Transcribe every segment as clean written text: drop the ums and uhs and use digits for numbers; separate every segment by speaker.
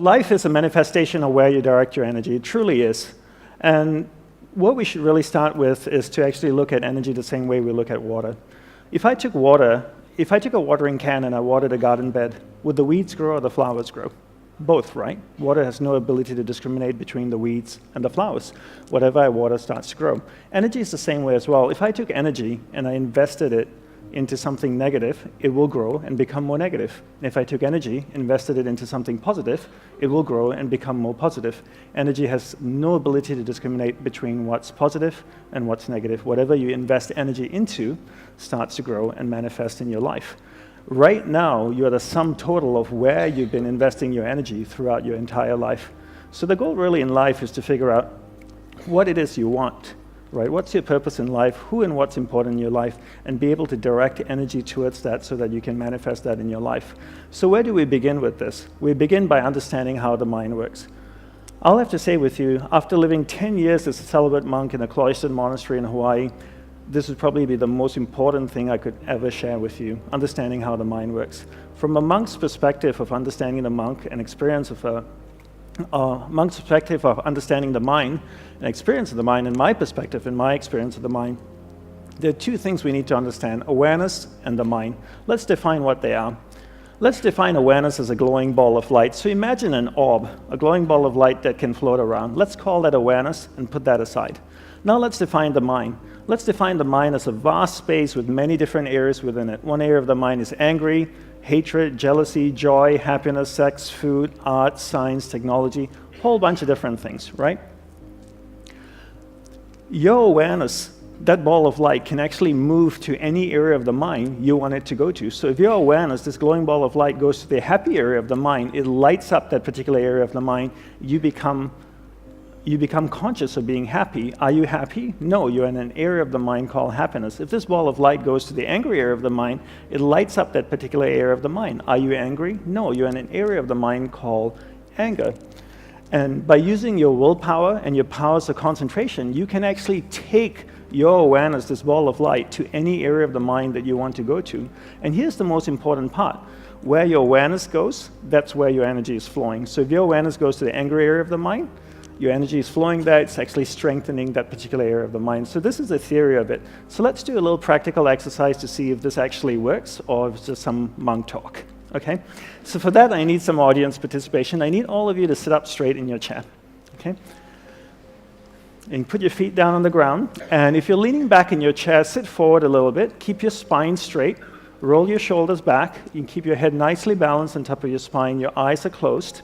Speaker 1: Life is a manifestation of where you direct your energy. It truly is. And what we should really start with is to actually look at energy the same way we look at water. If I took a watering can and I watered a garden bed, would the weeds grow or the flowers grow? Both, right? Water has no ability to discriminate between the weeds and the flowers. Whatever I water starts to grow. Energy is the same way as well. If I took energy and I invested it into something negative, it will grow and become more negative. If I took energy, invested it into something positive, it will grow and become more positive. Energy has no ability to discriminate between what's positive and what's negative. Whatever you invest energy into starts to grow and manifest in your life. Right now, you're the sum total of where you've been investing your energy throughout your entire life. So the goal really in life is to figure out what it is you want. Right? What's your purpose in life, who and what's important in your life, and be able to direct energy towards that so that you can manifest that in your life. So where do we begin with this? We begin by understanding how the mind works. I'll have to say with you, after living 10 years as a celibate monk in a cloistered monastery in Hawaii, this would probably be the most important thing I could ever share with you, understanding how the mind works. From a monk's perspective of understanding the monk and experience of a monk's perspective of understanding the mind and experience of the mind, and my perspective and my experience of the mind, there are two things we need to understand: awareness and the mind. Let's define what they are. Let's define awareness as a glowing ball of light. So imagine an orb, a glowing ball of light that can float around. Let's call that awareness and put that aside. Now let's define the mind. Let's define the mind as a vast space with many different areas within it. One area of the mind is angry, hatred, jealousy, joy, happiness, sex, food, art, science, technology, a whole bunch of different things, right? Your awareness, that ball of light, can actually move to any area of the mind you want it to go to. So if your awareness, this glowing ball of light, goes to the happy area of the mind, it lights up that particular area of the mind. You become conscious of being happy. Are you happy? No, you're in an area of the mind called happiness. If this ball of light goes to the angry area of the mind, it lights up that particular area of the mind. Are you angry? No, you're in an area of the mind called anger. And by using your willpower and your powers of concentration, you can actually take your awareness, this ball of light, to any area of the mind that you want to go to. And here's the most important part. Where your awareness goes, that's where your energy is flowing. So if your awareness goes to the angry area of the mind, your energy is flowing there, it's actually strengthening that particular area of the mind. So this is the theory of it. So let's do a little practical exercise to see if this actually works or if it's just some monk talk, okay? So for that, I need some audience participation. I need all of you to sit up straight in your chair, okay? And put your feet down on the ground. And if you're leaning back in your chair, sit forward a little bit, keep your spine straight, roll your shoulders back. You can keep your head nicely balanced on top of your spine. Your eyes are closed.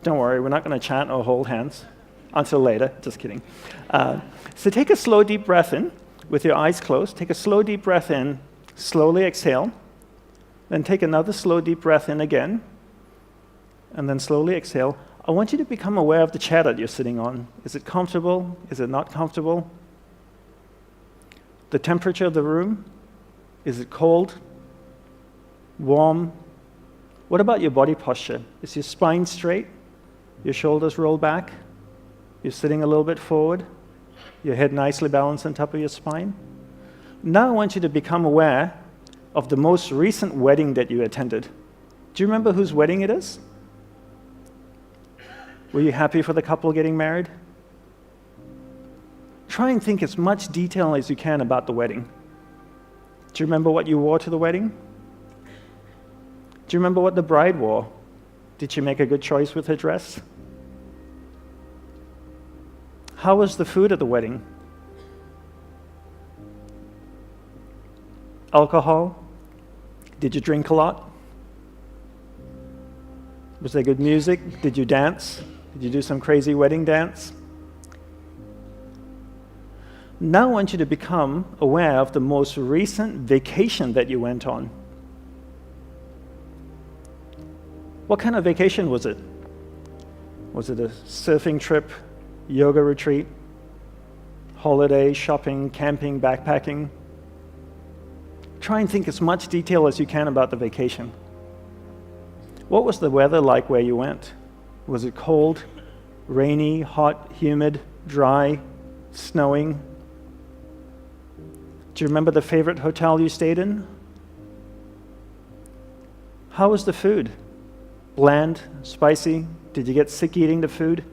Speaker 1: Don't worry, we're not going to chant or hold hands. Until later, just kidding. So take a slow, deep breath in with your eyes closed. Take a slow, deep breath in, slowly exhale. Then take another slow, deep breath in again, and then slowly exhale. I want you to become aware of the chair that you're sitting on. Is it comfortable? Is it not comfortable? The temperature of the room? Is it cold? Warm? What about your body posture? Is your spine straight? Your shoulders roll back? You're sitting a little bit forward, your head nicely balanced on top of your spine. Now I want you to become aware of the most recent wedding that you attended. Do you remember whose wedding it is? Were you happy for the couple getting married? Try and think as much detail as you can about the wedding. Do you remember what you wore to the wedding? Do you remember what the bride wore? Did she make a good choice with her dress? How was the food at the wedding? Alcohol? Did you drink a lot? Was there good music? Did you dance? Did you do some crazy wedding dance? Now I want you to become aware of the most recent vacation that you went on. What kind of vacation was it? Was it a surfing trip? Yoga retreat, holiday, shopping, camping, backpacking? Try and think as much detail as you can about the vacation. What was the weather like where you went? Was it cold, rainy, hot, humid, dry, snowing? Do you remember the favorite hotel you stayed in? How was the food? Bland, spicy, Did you get sick eating the food?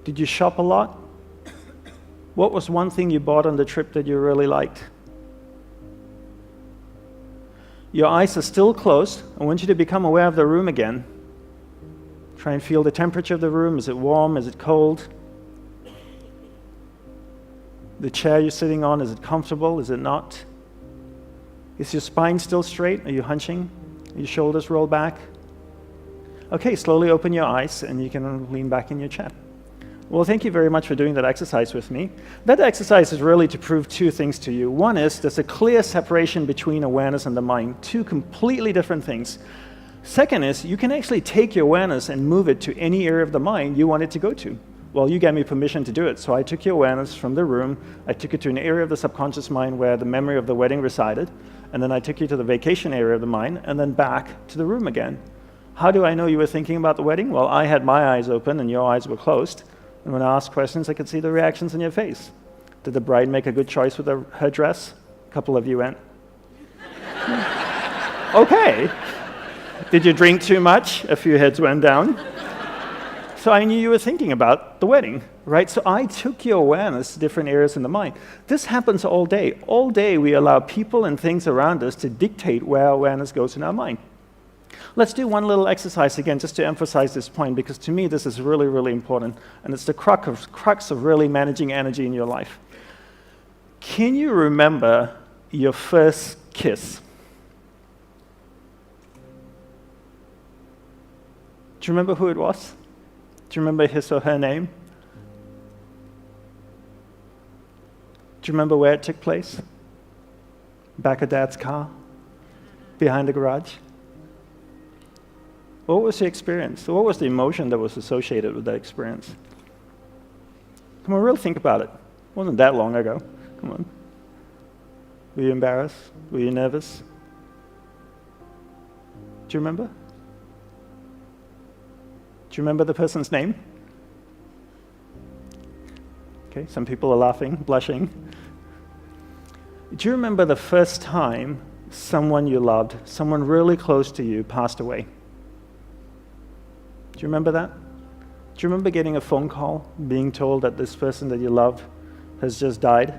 Speaker 1: Did you shop a lot? What was one thing you bought on the trip that you really liked? Your eyes are still closed. I want you to become aware of the room again. Try and feel the temperature of the room. Is it warm? Is it cold? The chair you're sitting on, is it comfortable? Is it not? Is your spine still straight? Are you hunching? Are your shoulders rolled back? Okay, slowly open your eyes and you can lean back in your chair. Well, thank you very much for doing that exercise with me. That exercise is really to prove two things to you. One is there's a clear separation between awareness and the mind, two completely different things. Second is you can actually take your awareness and move it to any area of the mind you want it to go to. Well, you gave me permission to do it, so I took your awareness from the room, I took it to an area of the subconscious mind where the memory of the wedding resided, and then I took you to the vacation area of the mind, and then back to the room again. How do I know you were thinking about the wedding? Well, I had my eyes open and your eyes were closed. And when I asked questions, I could see the reactions in your face. Did the bride make a good choice with her dress? A couple of you went, okay. Did you drink too much? A few heads went down. So I knew you were thinking about the wedding, right? So I took your awareness to different areas in the mind. This happens all day. All day we allow people and things around us to dictate where our awareness goes in our mind. Let's do one little exercise again just to emphasize this point, because to me this is really, really important, and it's the crux of really managing energy in your life. Can you remember your first kiss? Do you remember who it was? Do you remember his or her name? Do you remember where it took place? Back of Dad's car? Behind the garage? What was the experience? What was the emotion that was associated with that experience? Come on, really think about it. It wasn't that long ago. Come on. Were you embarrassed? Were you nervous? Do you remember? Do you remember the person's name? Okay, some people are laughing, blushing. Do you remember the first time someone you loved, someone really close to you, passed away? Do you remember that? Do you remember getting a phone call, being told that this person that you love has just died?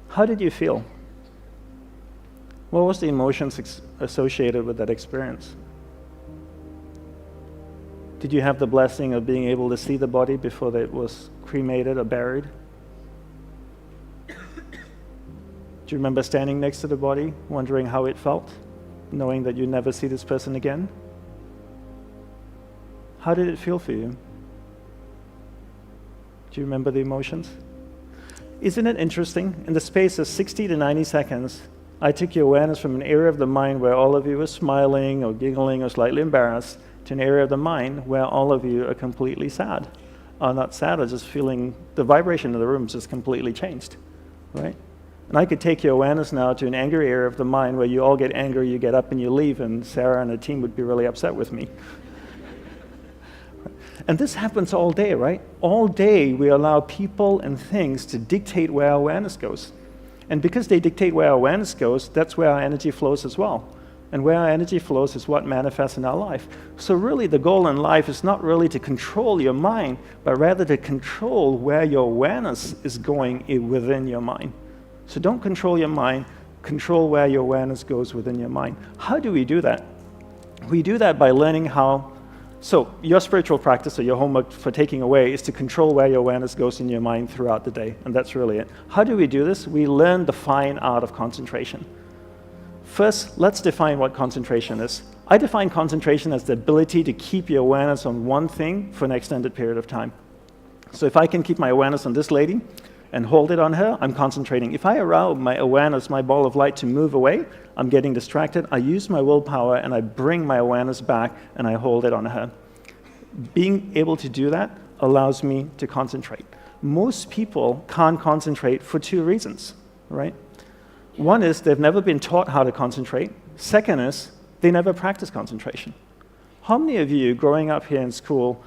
Speaker 1: How did you feel? What was the emotions associated with that experience? Did you have the blessing of being able to see the body before it was cremated or buried? Do you remember standing next to the body, wondering how it felt, knowing that you'd never see this person again? How did it feel for you? Do you remember the emotions? Isn't it interesting? In the space of 60 to 90 seconds, I took your awareness from an area of the mind where all of you were smiling or giggling or slightly embarrassed to an area of the mind where all of you are completely sad. Or not sad, or just feeling the vibration of the room just completely changed, right? And I could take your awareness now to an angry area of the mind where you all get angry, you get up and you leave, and Sarah and her team would be really upset with me. And this happens all day, right? All day we allow people and things to dictate where our awareness goes. And because they dictate where our awareness goes, that's where our energy flows as well. And where our energy flows is what manifests in our life. So really the goal in life is not really to control your mind, but rather to control where your awareness is going within your mind. So don't control your mind, control where your awareness goes within your mind. How do we do that? We do that by learning how. So your spiritual practice or your homework for taking away is to control where your awareness goes in your mind throughout the day, and that's really it. How do we do this? We learn the fine art of concentration. First, let's define what concentration is. I define concentration as the ability to keep your awareness on one thing for an extended period of time. So if I can keep my awareness on this lady and hold it on her, I'm concentrating. If I allow my awareness, my ball of light, to move away, I'm getting distracted. I use my willpower and I bring my awareness back and I hold it on her. Being able to do that allows me to concentrate. Most people can't concentrate for two reasons, right? One is they've never been taught how to concentrate. Second is they never practice concentration. How many of you growing up here in school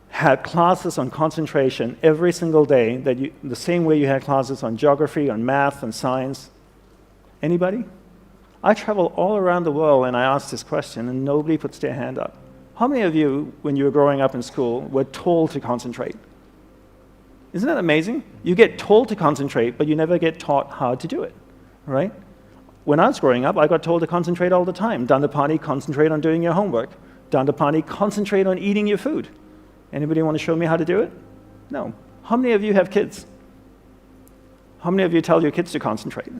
Speaker 1: had classes on concentration every single day, the same way you had classes on geography, on math, and science? Anybody? I travel all around the world and I ask this question and nobody puts their hand up. How many of you, when you were growing up in school, were told to concentrate? Isn't that amazing? You get told to concentrate, but you never get taught how to do it, right? When I was growing up, I got told to concentrate all the time. DANDAPANI, concentrate on doing your homework. DANDAPANI, concentrate on eating your food. Anybody want to show me how to do it? No. How many of you have kids? How many of you tell your kids to concentrate?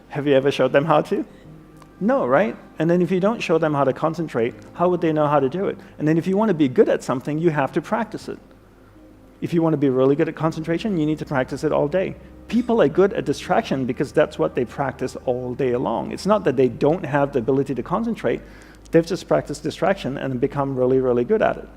Speaker 1: Have you ever showed them how to? No, right? And then if you don't show them how to concentrate, how would they know how to do it? And then if you want to be good at something, you have to practice it. If you want to be really good at concentration, you need to practice it all day. People are good at distraction because that's what they practice all day long. It's not that they don't have the ability to concentrate, they've just practiced distraction and become really, really good at it.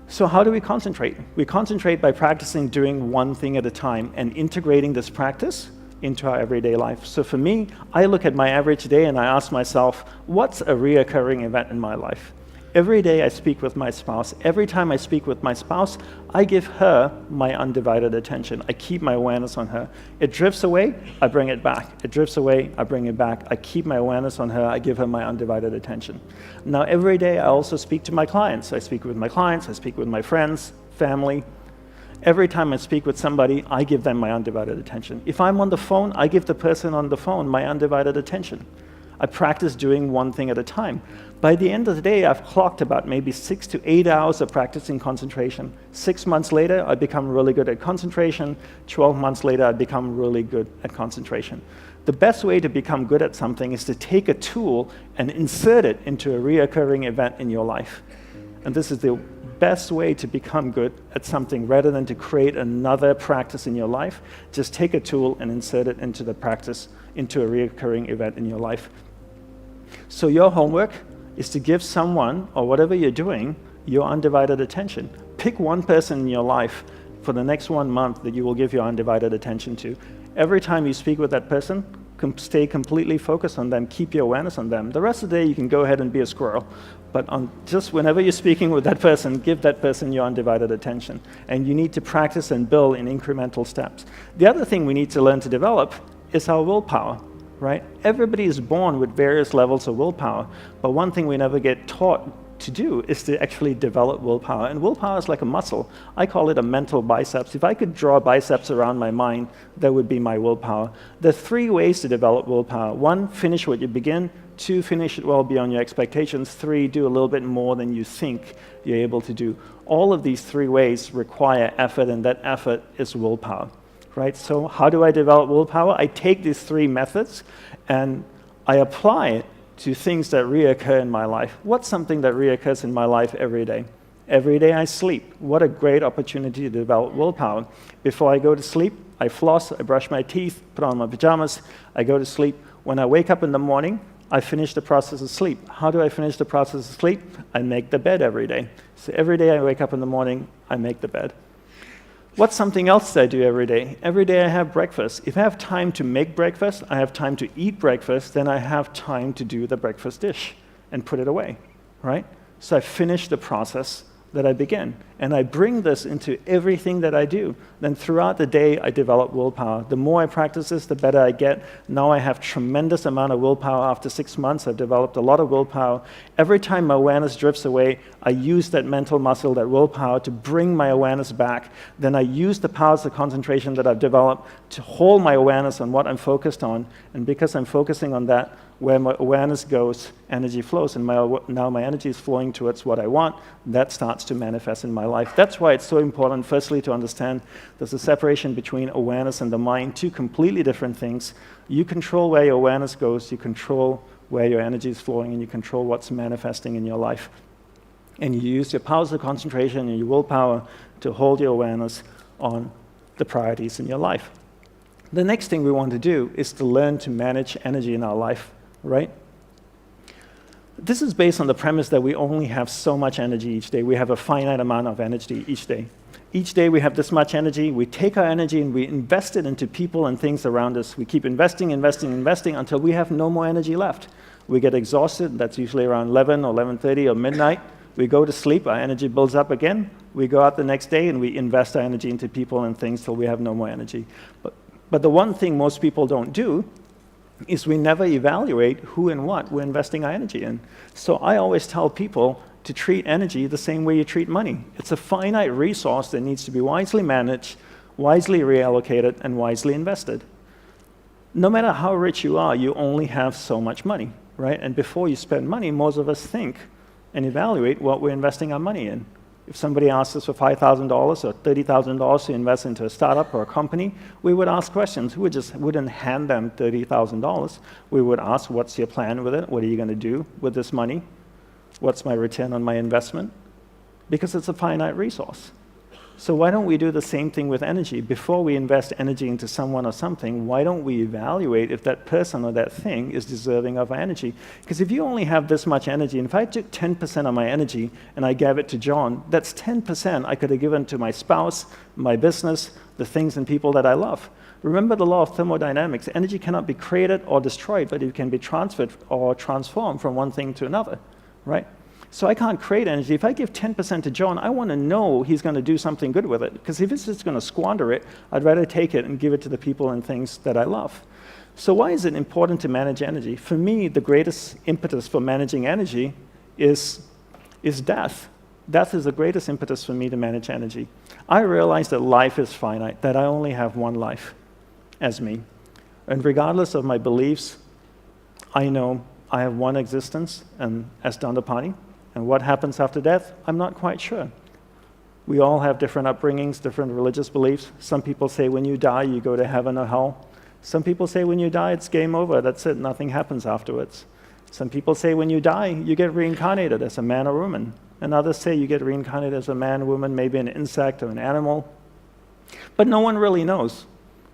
Speaker 1: So how do we concentrate? We concentrate by practicing doing one thing at a time and integrating this practice into our everyday life. So for me, I look at my average day and I ask myself, what's a reoccurring event in my life? Every day I speak with my spouse. Every time I speak with my spouse, I give her my undivided attention. I keep my awareness on her. It drifts away, I bring it back. It drifts away, I bring it back. I keep my awareness on her, I give her my undivided attention. Now every day I also speak to my clients. I speak with my clients, I speak with my friends, family. Every time I speak with somebody, I give them my undivided attention. If I'm on the phone, I give the person on the phone my undivided attention. I practice doing one thing at a time. By the end of the day, I've clocked about maybe 6 to 8 hours of practicing concentration. 6 months later, I become really good at concentration. 12 months later, I become really good at concentration. The best way to become good at something is to take a tool and insert it into a reoccurring event in your life. And this is the best way to become good at something rather than to create another practice in your life. Just take a tool and insert it into the practice, into a reoccurring event in your life. So your homework is to give someone, or whatever you're doing, your undivided attention. Pick one person in your life for the next 1 month that you will give your undivided attention to. Every time you speak with that person, stay completely focused on them, keep your awareness on them. The rest of the day, you can go ahead and be a squirrel. But just whenever you're speaking with that person, give that person your undivided attention. And you need to practice and build in incremental steps. The other thing we need to learn to develop is our willpower. Right? Everybody is born with various levels of willpower, but one thing we never get taught to do is to actually develop willpower. And willpower is like a muscle. I call it a mental biceps. If I could draw biceps around my mind, that would be my willpower. There are 3 ways to develop willpower. 1, finish what you begin. 2, finish it well beyond your expectations. 3, do a little bit more than you think you're able to do. All of these 3 ways require effort, and that effort is willpower. Right? So how do I develop willpower? I take these 3 methods and I apply it to things that reoccur in my life. What's something that reoccurs in my life every day? Every day I sleep. What a great opportunity to develop willpower. Before I go to sleep, I floss, I brush my teeth, put on my pajamas, I go to sleep. When I wake up in the morning, I finish the process of sleep. How do I finish the process of sleep? I make the bed every day. So every day I wake up in the morning, I make the bed. What's something else that I do every day? Every day I have breakfast. If I have time to make breakfast, I have time to eat breakfast, then I have time to do the breakfast dish and put it away, right? So I finish the process that I begin. And I bring this into everything that I do. Then throughout the day, I develop willpower. The more I practice this, the better I get. Now I have tremendous amount of willpower. After 6 months, I've developed a lot of willpower. Every time my awareness drifts away, I use that mental muscle, that willpower, to bring my awareness back. Then I use the powers of concentration that I've developed to hold my awareness on what I'm focused on. And because I'm focusing on that, where my awareness goes, energy flows, and now my energy is flowing towards what I want. That starts to manifest in my life. That's why it's so important, firstly, to understand there's a separation between awareness and the mind, 2 completely different things. You control where your awareness goes, you control where your energy is flowing, and you control what's manifesting in your life. And you use your powers of concentration and your willpower to hold your awareness on the priorities in your life. The next thing we want to do is to learn to manage energy in our life. Right? This is based on the premise that we only have so much energy each day. We have a finite amount of energy each day. Each day we have this much energy. We take our energy and we invest it into people and things around us. We keep investing until we have no more energy left. We get exhausted. That's usually around 11 or 11:30 or midnight. We go to sleep. Our energy builds up again. We go out the next day and we invest our energy into people and things till we have no more energy. But the one thing most people don't do is we never evaluate who and what we're investing our energy in. So I always tell people to treat energy the same way you treat money. It's a finite resource that needs to be wisely managed, wisely reallocated, and wisely invested. No matter how rich you are, you only have so much money, right? And before you spend money, most of us think and evaluate what we're investing our money in. If somebody asks us for $5,000 or $30,000 to invest into a startup or a company, we would ask questions. We just wouldn't hand them $30,000. We would ask, what's your plan with it? What are you going to do with this money? What's my return on my investment? Because it's a finite resource. So why don't we do the same thing with energy? Before we invest energy into someone or something, why don't we evaluate if that person or that thing is deserving of our energy? Because if you only have this much energy, and if I took 10% of my energy and I gave it to John, that's 10% I could have given to my spouse, my business, the things and people that I love. Remember the law of thermodynamics. Energy cannot be created or destroyed, but it can be transferred or transformed from one thing to another, right? So I can't create energy. If I give 10% to John, I want to know he's going to do something good with it. Because if he's just going to squander it, I'd rather take it and give it to the people and things that I love. So why is it important to manage energy? For me, the greatest impetus for managing energy is death. Death is the greatest impetus for me to manage energy. I realize that life is finite, that I only have one life as me. And regardless of my beliefs, I know I have one existence and as Dandapani. And what happens after death, I'm not quite sure. We all have different upbringings, different religious beliefs. Some people say when you die, you go to heaven or hell. Some people say when you die, it's game over, that's it, nothing happens afterwards. Some people say when you die, you get reincarnated as a man or woman. And others say you get reincarnated as a man, woman, maybe an insect or an animal. But no one really knows.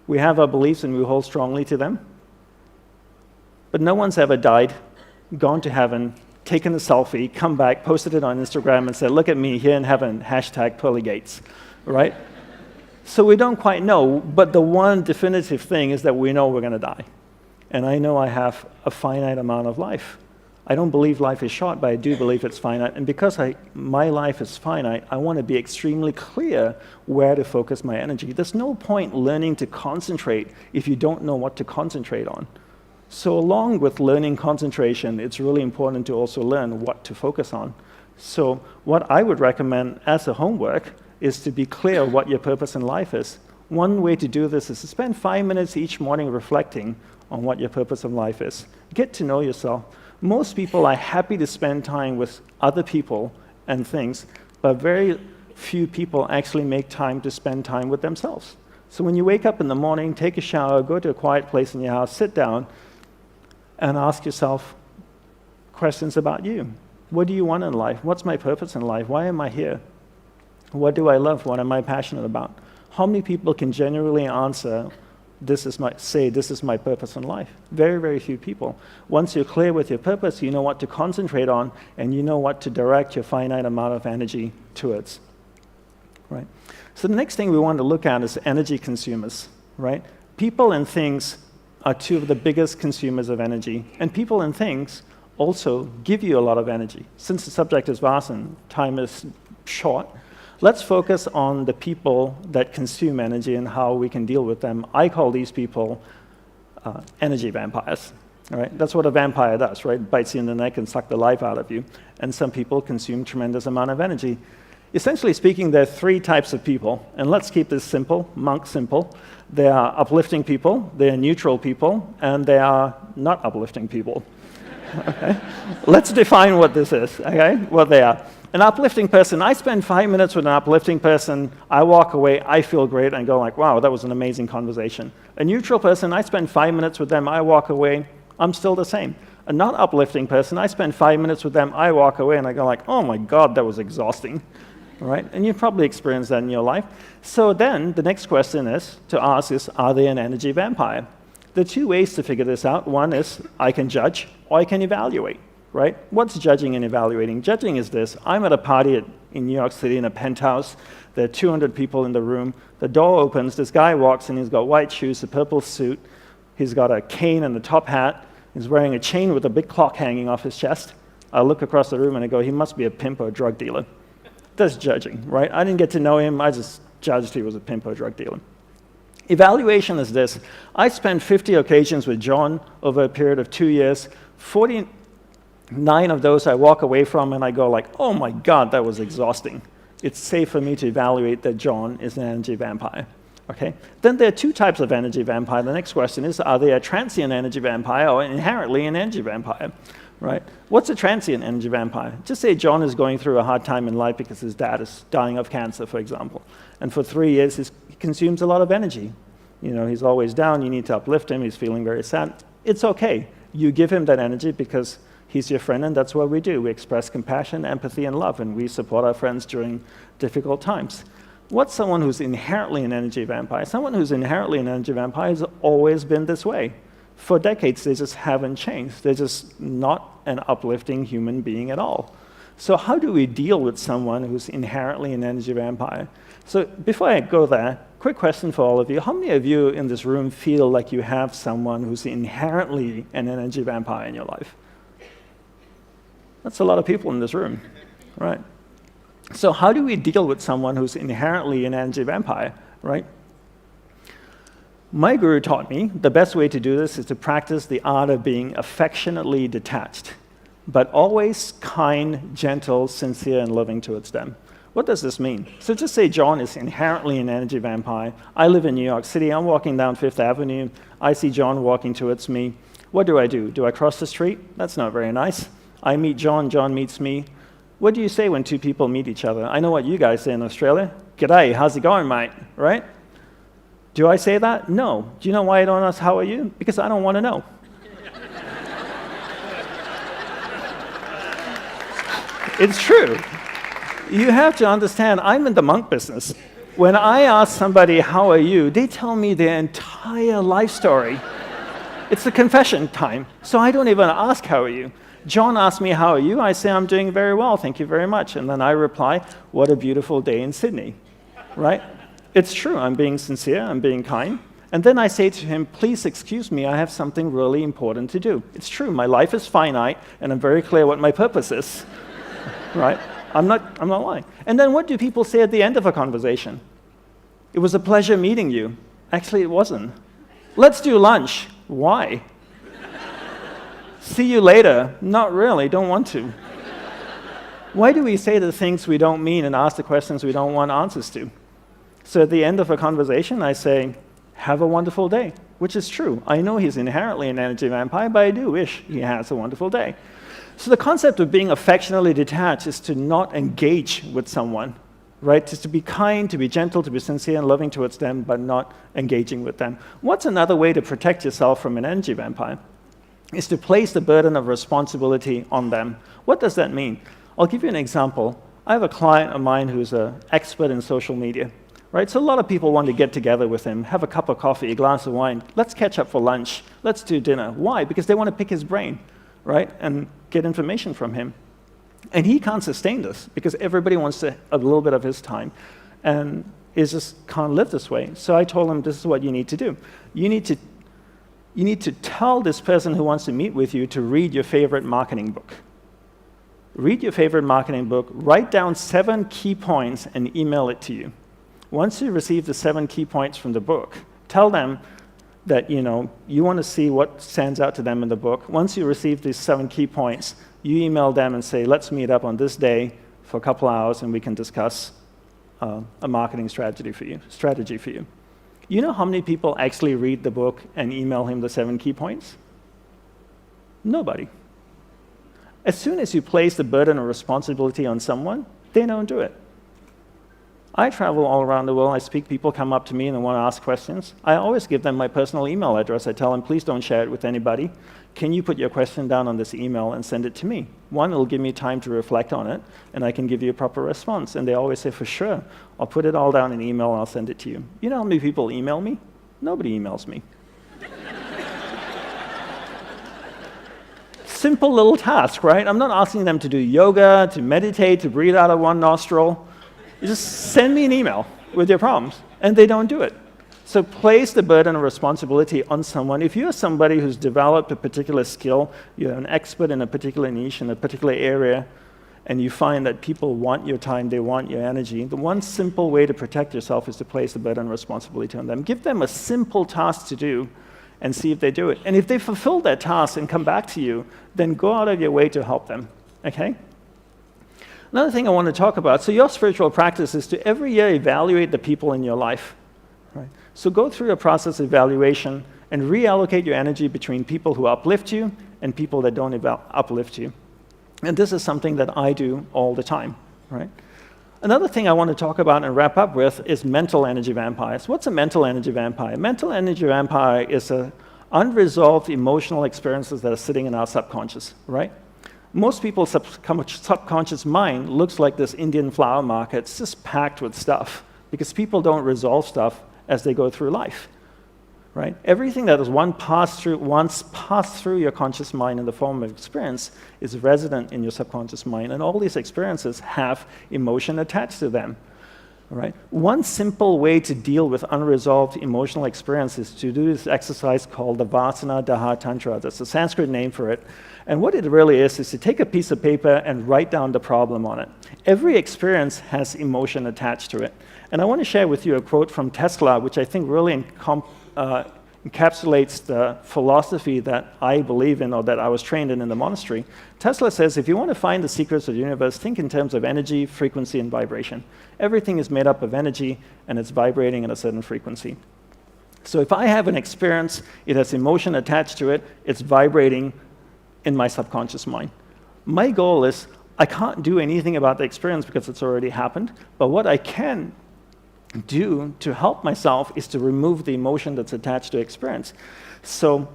Speaker 1: We have our beliefs and we hold strongly to them. But no one's ever died, gone to heaven, taken a selfie, come back, posted it on Instagram and said, look at me here in heaven, #PearlyGates, right? So we don't quite know, but the one definitive thing is that we know we're going to die. And I know I have a finite amount of life. I don't believe life is short, but I do believe it's finite. And because my life is finite, I want to be extremely clear where to focus my energy. There's no point learning to concentrate if you don't know what to concentrate on. So along with learning concentration, it's really important to also learn what to focus on. So what I would recommend as a homework is to be clear what your purpose in life is. One way to do this is to spend 5 minutes each morning reflecting on what your purpose in life is. Get to know yourself. Most people are happy to spend time with other people and things, but very few people actually make time to spend time with themselves. So when you wake up in the morning, take a shower, go to a quiet place in your house, sit down, and ask yourself questions about you. What do you want in life? What's my purpose in life? Why am I here? What do I love? What am I passionate about? How many people can genuinely answer, this is my purpose in life? Very, very few people. Once you're clear with your purpose, you know what to concentrate on, and you know what to direct your finite amount of energy towards, right? So the next thing we want to look at is energy consumers, right? People and things are two of the biggest consumers of energy. And people and things also give you a lot of energy. Since the subject is vast and time is short, let's focus on the people that consume energy and how we can deal with them. I call these people energy vampires. All right? That's what a vampire does, right? Bites you in the neck and sucks the life out of you. And some people consume tremendous amount of energy. Essentially speaking, there are 3 types of people, and let's keep this simple, monk simple. They are uplifting people, they are neutral people, and they are not uplifting people. Okay? Let's define what this is, okay? What they are. An uplifting person, I spend 5 minutes with an uplifting person, I walk away, I feel great, and go like, wow, that was an amazing conversation. A neutral person, I spend 5 minutes with them, I walk away, I'm still the same. A not uplifting person, I spend 5 minutes with them, I walk away, and I go like, oh my God, that was exhausting. Right? And you've probably experienced that in your life. So then the next question is to ask is, are they an energy vampire? There are 2 ways to figure this out. One is I can judge or I can evaluate, right? What's judging and evaluating? Judging is this. I'm at a party in New York City in a penthouse. There are 200 people in the room. The door opens. This guy walks in. He's got white shoes, a purple suit. He's got a cane and a top hat. He's wearing a chain with a big clock hanging off his chest. I look across the room and I go, he must be a pimp or a drug dealer. That's judging, right? I didn't get to know him. I just judged he was a pimp or a drug dealer. Evaluation is this. I spent 50 occasions with John over a period of 2 years. 49 of those I walk away from and I go like, oh my God, that was exhausting. It's safe for me to evaluate that John is an energy vampire. Okay? Then there are two types of energy vampire. The next question is, are they a transient energy vampire or inherently an energy vampire? Right? What's a transient energy vampire? Just say John is going through a hard time in life because his dad is dying of cancer, for example. And for 3 years, he consumes a lot of energy. You know, he's always down. You need to uplift him. He's feeling very sad. It's okay. You give him that energy because he's your friend, and that's what we do. We express compassion, empathy, and love, and we support our friends during difficult times. What's someone who's inherently an energy vampire? Someone who's inherently an energy vampire has always been this way. For decades, they just haven't changed. They're just not an uplifting human being at all. So how do we deal with someone who's inherently an energy vampire? So before I go there, quick question for all of you. How many of you in this room feel like you have someone who's inherently an energy vampire in your life? That's a lot of people in this room, right? So how do we deal with someone who's inherently an energy vampire, right? My guru taught me the best way to do this is to practice the art of being affectionately detached, but always kind, gentle, sincere, and loving towards them. What does this mean? So just say John is inherently an energy vampire. I live in New York City. I'm walking down Fifth Avenue. I see John walking towards me. What do? Do I cross the street? That's not very nice. I meet John. John meets me. What do you say when two people meet each other? I know what you guys say in Australia. G'day, how's it going, mate? Right? Do I say that? No. Do you know why I don't ask how are you? Because I don't want to know. It's true. You have to understand, I'm in the monk business. When I ask somebody, how are you, they tell me their entire life story. It's a confession time, so I don't even ask, how are you? John asks me, how are you? I say, I'm doing very well, thank you very much. And then I reply, what a beautiful day in Sydney, right? It's true, I'm being sincere, I'm being kind. And then I say to him, please excuse me, I have something really important to do. It's true, my life is finite, and I'm very clear what my purpose is, right? I'm not lying. And then what do people say at the end of a conversation? It was a pleasure meeting you. Actually, it wasn't. Let's do lunch. Why? See you later. Not really, don't want to. Why do we say the things we don't mean and ask the questions we don't want answers to? So at the end of a conversation, I say, have a wonderful day, which is true. I know he's inherently an energy vampire, but I do wish he has a wonderful day. So the concept of being affectionately detached is to not engage with someone, right? Just to be kind, to be gentle, to be sincere and loving towards them, but not engaging with them. What's another way to protect yourself from an energy vampire? Is to place the burden of responsibility on them. What does that mean? I'll give you an example. I have a client of mine who's an expert in social media, right? So a lot of people want to get together with him, have a cup of coffee, a glass of wine. Let's catch up for lunch. Let's do dinner. Why? Because they want to pick his brain, right? And get information from him. And he can't sustain this because everybody wants a little bit of his time and is just can't live this way. So I told him, this is what you need to do. You need to tell this person who wants to meet with you to read your favorite marketing book. Read your favorite marketing book, write down 7 key points and email it to you. Once you receive the 7 key points from the book, tell them that you want to see what stands out to them in the book. Once you receive these 7 key points, you email them and say, let's meet up on this day for a couple hours and we can discuss a marketing strategy for you. You know how many people actually read the book and email him the 7 key points? Nobody. As soon as you place the burden of responsibility on someone, they don't do it. I travel all around the world. I speak, people come up to me and they want to ask questions. I always give them my personal email address. I tell them, please don't share it with anybody. Can you put your question down on this email and send it to me? One, it'll give me time to reflect on it, and I can give you a proper response. And they always say, for sure, I'll put it all down in email and I'll send it to you. You know how many people email me? Nobody emails me. Simple little task, right? I'm not asking them to do yoga, to meditate, to breathe out of one nostril. You just send me an email with your problems, and they don't do it. So place the burden of responsibility on someone. If you're somebody who's developed a particular skill, you're an expert in a particular niche, in a particular area, and you find that people want your time, they want your energy, the one simple way to protect yourself is to place the burden and responsibility on them. Give them a simple task to do and see if they do it. And if they fulfill that task and come back to you, then go out of your way to help them, okay? Another thing I want to talk about, so your spiritual practice is to every year evaluate the people in your life, right? So go through a process of evaluation and reallocate your energy between people who uplift you and people that don't uplift you. And this is something that I do all the time, right? Another thing I want to talk about and wrap up with is mental energy vampires. What's a mental energy vampire? Mental energy vampire is unresolved emotional experiences that are sitting in our subconscious, right? Most people's subconscious mind looks like this Indian flower market. It's just packed with stuff because people don't resolve stuff as they go through life, right? Everything that is once passed through your conscious mind in the form of experience is resident in your subconscious mind, and all these experiences have emotion attached to them, right? One simple way to deal with unresolved emotional experiences is to do this exercise called the Vasana Daha Tantra. That's the Sanskrit name for it. And what it really is to take a piece of paper and write down the problem on it. Every experience has emotion attached to it. And I want to share with you a quote from Tesla, which I think really encapsulates the philosophy that I believe in or that I was trained in the monastery. Tesla says, if you want to find the secrets of the universe, think in terms of energy, frequency, and vibration. Everything is made up of energy, and it's vibrating at a certain frequency. So if I have an experience, it has emotion attached to it, it's vibrating in my subconscious mind. My goal is, I can't do anything about the experience because it's already happened, but what I can do to help myself is to remove the emotion that's attached to experience. So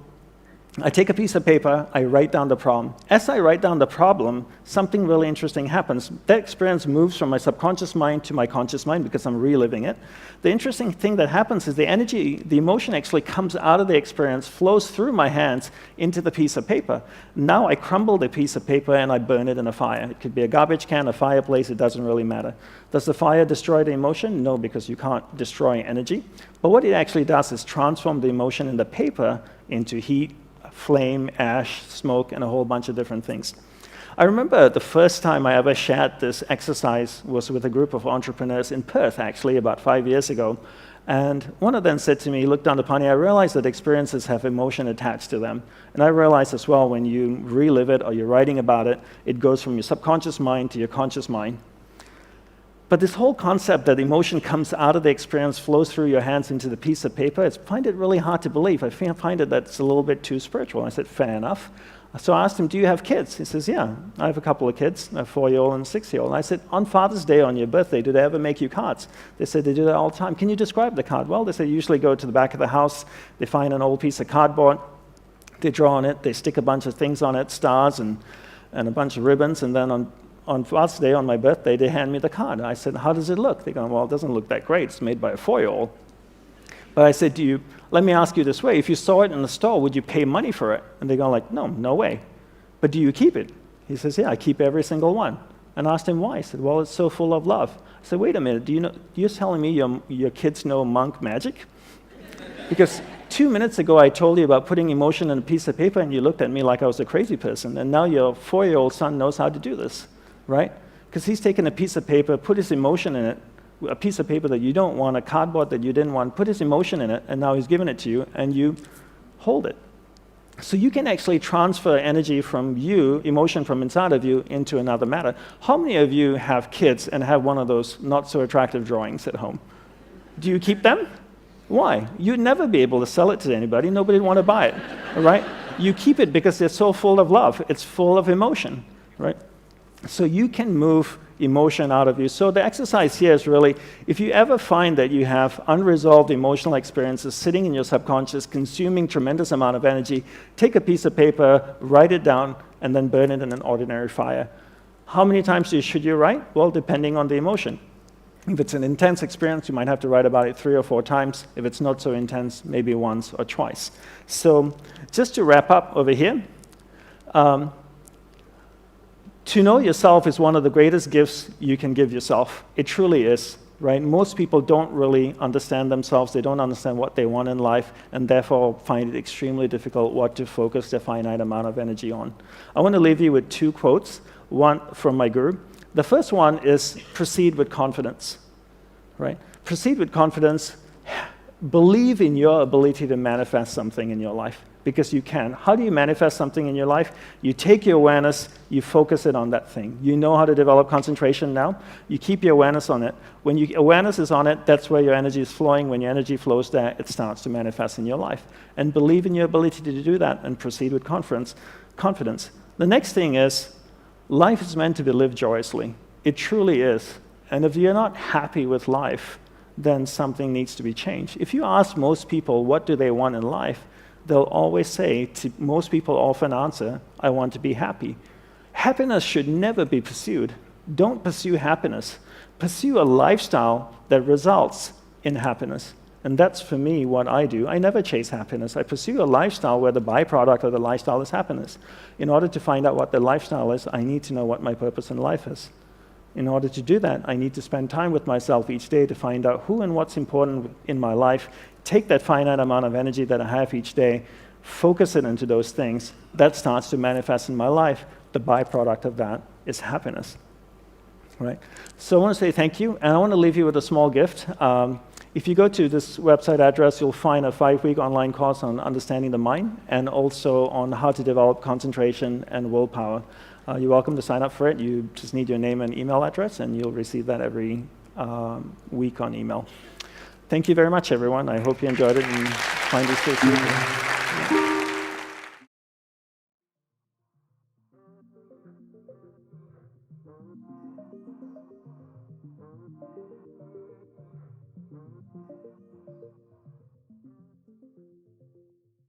Speaker 1: I take a piece of paper, I write down the problem. As I write down the problem, something really interesting happens. That experience moves from my subconscious mind to my conscious mind because I'm reliving it. The interesting thing that happens is the energy, the emotion actually comes out of the experience, flows through my hands into the piece of paper. Now I crumble the piece of paper and I burn it in a fire. It could be a garbage can, a fireplace, it doesn't really matter. Does the fire destroy the emotion? No, because you can't destroy energy. But what it actually does is transform the emotion in the paper into heat, flame, ash, smoke, and a whole bunch of different things. I remember the first time I ever shared this exercise was with a group of entrepreneurs in Perth, actually, about 5 years ago. And one of them said to me, look, DANDAPANI, I realize that experiences have emotion attached to them. And I realize as well, when you relive it or you're writing about it, it goes from your subconscious mind to your conscious mind. But this whole concept that emotion comes out of the experience, flows through your hands into the piece of paper, I find it really hard to believe. I find it that's a little bit too spiritual. I said, fair enough. So I asked him, do you have kids? He says, yeah, I have a couple of kids, a 4-year-old and a 6-year-old. And I said, on Father's Day, on your birthday, do they ever make you cards? They said they do that all the time. Can you describe the card? Well, they said, you usually go to the back of the house, they find an old piece of cardboard, they draw on it, they stick a bunch of things on it, stars and a bunch of ribbons, and then on Father's Day, on my birthday, they hand me the card. I said, how does it look? They go, well, it doesn't look that great. It's made by a 4-year-old. But I said, let me ask you this way. If you saw it in the store, would you pay money for it? And they go like, no way. But do you keep it? He says, yeah, I keep every single one. And I asked him why. He said, well, it's so full of love. I said, wait a minute, you're telling me your kids know monk magic? Because 2 minutes ago, I told you about putting emotion in a piece of paper, and you looked at me like I was a crazy person. And now your 4-year-old son knows how to do this. Right? Because he's taken a piece of paper, put his emotion in it, a piece of paper that you don't want, a cardboard that you didn't want, put his emotion in it, and now he's given it to you, and you hold it. So you can actually transfer energy from you, emotion from inside of you, into another matter. How many of you have kids and have one of those not-so-attractive drawings at home? Do you keep them? Why? You'd never be able to sell it to anybody. Nobody would want to buy it, right? You keep it because they're so full of love. It's full of emotion, right? So you can move emotion out of you. So the exercise here is really, if you ever find that you have unresolved emotional experiences sitting in your subconscious, consuming tremendous amount of energy, take a piece of paper, write it down, and then burn it in an ordinary fire. How many times should you write? Well, depending on the emotion. If it's an intense experience, you might have to write about it 3 or 4 times. If it's not so intense, maybe once or twice. So just to wrap up over here, to know yourself is one of the greatest gifts you can give yourself. It truly is, right? Most people don't really understand themselves. They don't understand what they want in life, and therefore find it extremely difficult what to focus their finite amount of energy on. I want to leave you with 2 quotes. from my guru. The first one is proceed with confidence, right? Proceed with confidence. Believe in your ability to manifest something in your life, because you can. How do you manifest something in your life? You take your awareness, you focus it on that thing. You know how to develop concentration now. You keep your awareness on it. When your awareness is on it, that's where your energy is flowing. When your energy flows there, it starts to manifest in your life. And believe in your ability to do that and proceed with confidence. The next thing is, life is meant to be lived joyously. It truly is. And if you're not happy with life, then something needs to be changed. If you ask most people what do they want in life, they'll always say, most people often answer, I want to be happy. Happiness should never be pursued. Don't pursue happiness. Pursue a lifestyle that results in happiness. And that's, for me, what I do. I never chase happiness. I pursue a lifestyle where the byproduct of the lifestyle is happiness. In order to find out what the lifestyle is, I need to know what my purpose in life is. In order to do that, I need to spend time with myself each day to find out who and what's important in my life, take that finite amount of energy that I have each day, focus it into those things. That starts to manifest in my life. The byproduct of that is happiness. Right? So I want to say thank you, and I want to leave you with a small gift. If you go to this website address, you'll find a 5-week online course on understanding the mind, and also on how to develop concentration and willpower. You're welcome to sign up for it. You just need your name and email address, and you'll receive that every week on email. Thank you very much, everyone. I hope you enjoyed it and find these things useful.